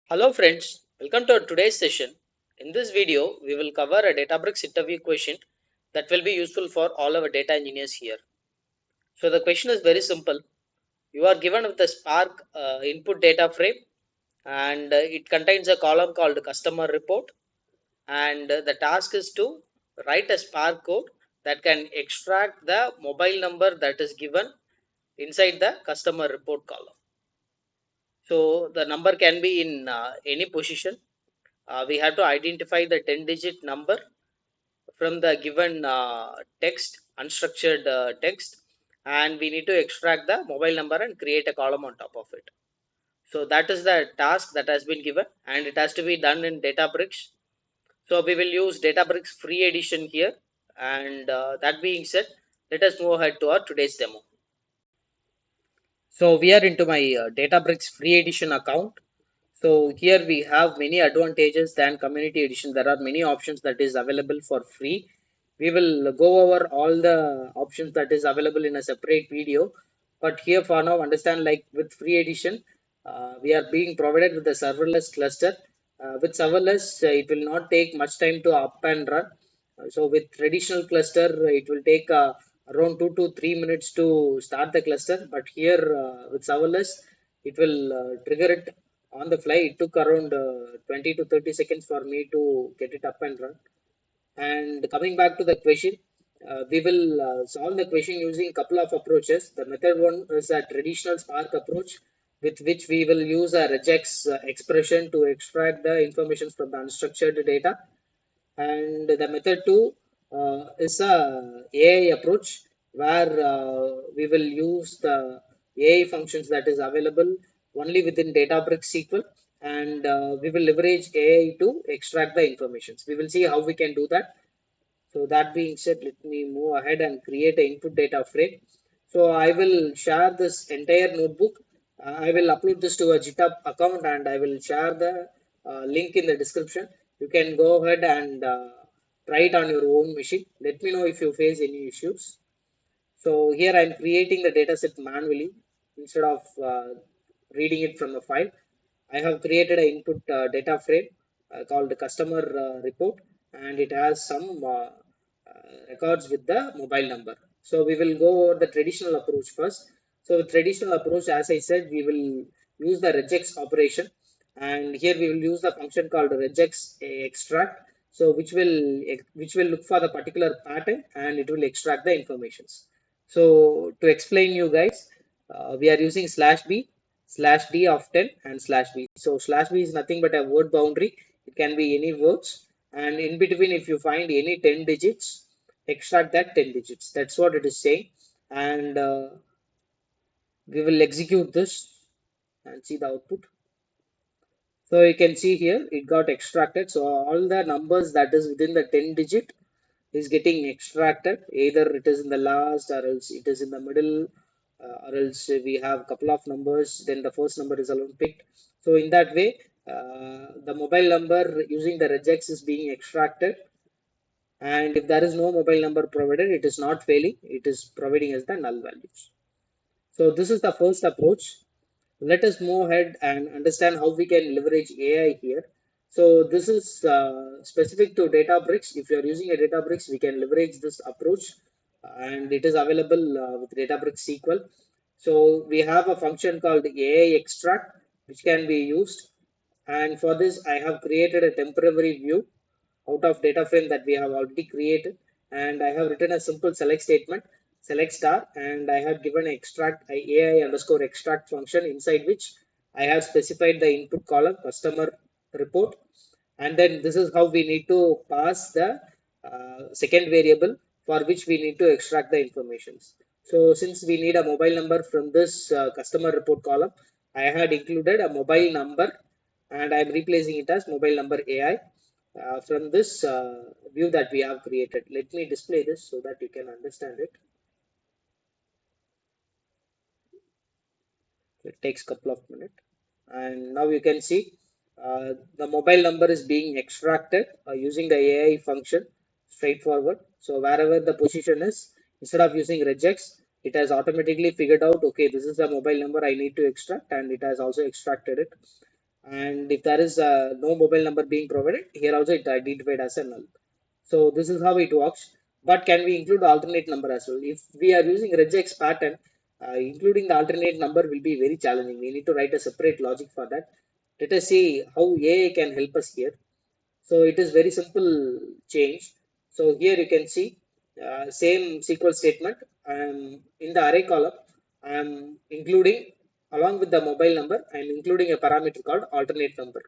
Hello friends, welcome to today's session. In this video, we will cover a Databricks interview question that will be useful for all our data engineers here. So the question is very simple. You are given with the Spark input data frame and it contains a column called customer report, and the task is to write a Spark code that can extract the mobile number that is given inside the customer report column. So the number can be in any position. We have to identify the 10-digit number from the given text, unstructured text, and we need to extract the mobile number and create a column on top of it. So that is the task that has been given, and it has to be done in Databricks. So we will use Databricks free edition here, and that being said, let us move ahead to our today's demo. So we are into my Databricks free edition account. So here we have many advantages than community edition. There are many options that is available for free. We will go over all the options that is available in a separate video. But here for now, understand like with free edition, we are being provided with the serverless cluster. With serverless, it will not take much time to up and run. So with traditional cluster, it will take around 2 to 3 minutes to start the cluster. But here with serverless, it will trigger it on the fly. It took around 20 to 30 seconds for me to get it up and run. And coming back to the question, we will solve the question using a couple of approaches. The method one is a traditional Spark approach, with which we will use a regex expression to extract the information from the unstructured data. And the method two is a AI approach, where we will use the AI functions that is available only within Databricks SQL, and we will leverage AI to extract the informations. We will see how we can do that. So that being said, let me move ahead and create an input data frame. So I will share this entire notebook. I will upload this to a GitHub account, and I will share the link in the description. You can go ahead and try it on your own machine. Let me know if you face any issues. So here I'm creating the dataset manually instead of reading it from the file. I have created an input data frame called the customer report, and it has some records with the mobile number. So we will go over the traditional approach first. So the traditional approach, as I said, we will use the regex operation, and here we will use the function called regex extract. So which will look for the particular pattern, and it will extract the informations. So to explain you guys, we are using /b/d of 10 and /b. So /b is nothing but a word boundary. It can be any words, and in between, if you find any 10 digits, extract that 10 digits. That's what it is saying, and we will execute this and see the output. So you can see here it got extracted. So all the numbers that is within the 10 digit is getting extracted. Either it is in the last, or else it is in the middle, or else we have a couple of numbers, then the first number is alone picked. So in that way, the mobile number using the regex is being extracted, and if there is no mobile number provided, it is not failing, it is providing as the null values. So this is the first approach. Let us move ahead and understand how we can leverage AI here. So this is specific to Databricks. If you are using a Databricks, we can leverage this approach, and it is available with Databricks SQL. So we have a function called AI extract, which can be used. And for this, I have created a temporary view out of data frame that we have already created. And I have written a simple select statement, select star, and I have given extract AI underscore extract function, inside which I have specified the input column customer report. And then this is how we need to pass the second variable for which we need to extract the informations. So since we need a mobile number from this customer report column, I had included a mobile number, and I'm replacing it as mobile number AI from this view that we have created. Let me display this so that you can understand it. It takes a couple of minutes, and now you can see the mobile number is being extracted using the AI function, straightforward. So wherever the position is, instead of using regex, it has automatically figured out, okay, this is the mobile number I need to extract, and it has also extracted it. And if there is no mobile number being provided, here also it identified as a null. So this is how it works. But can we include alternate number as well? If we are using regex pattern, including the alternate number will be very challenging. We need to write a separate logic for that. Let us see how AI can help us here. So it is very simple change. So here you can see same SQL statement. In the array column, I am including along with the mobile number, I am including a parameter called alternate number.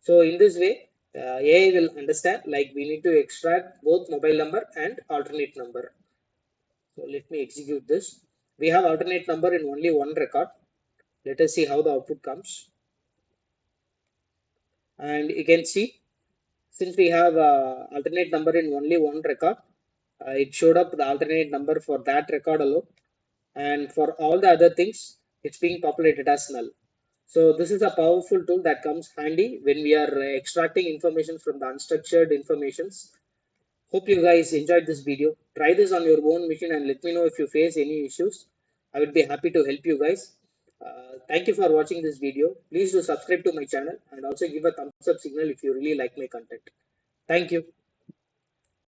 So in this way, AI will understand like we need to extract both mobile number and alternate number. So let me execute this. We have alternate number in only one record. Let us see how the output comes. And you can see, since we have alternate number in only one record, it showed up the alternate number for that record alone. And for all the other things, it's being populated as null. So this is a powerful tool that comes handy when we are extracting information from the unstructured informations. Hope you guys enjoyed this video. Try this on your own machine and let me know if you face any issues. I would be happy to help you guys. Thank you for watching this video. Please do subscribe to my channel and also give a thumbs up signal if you really like my content. Thank you.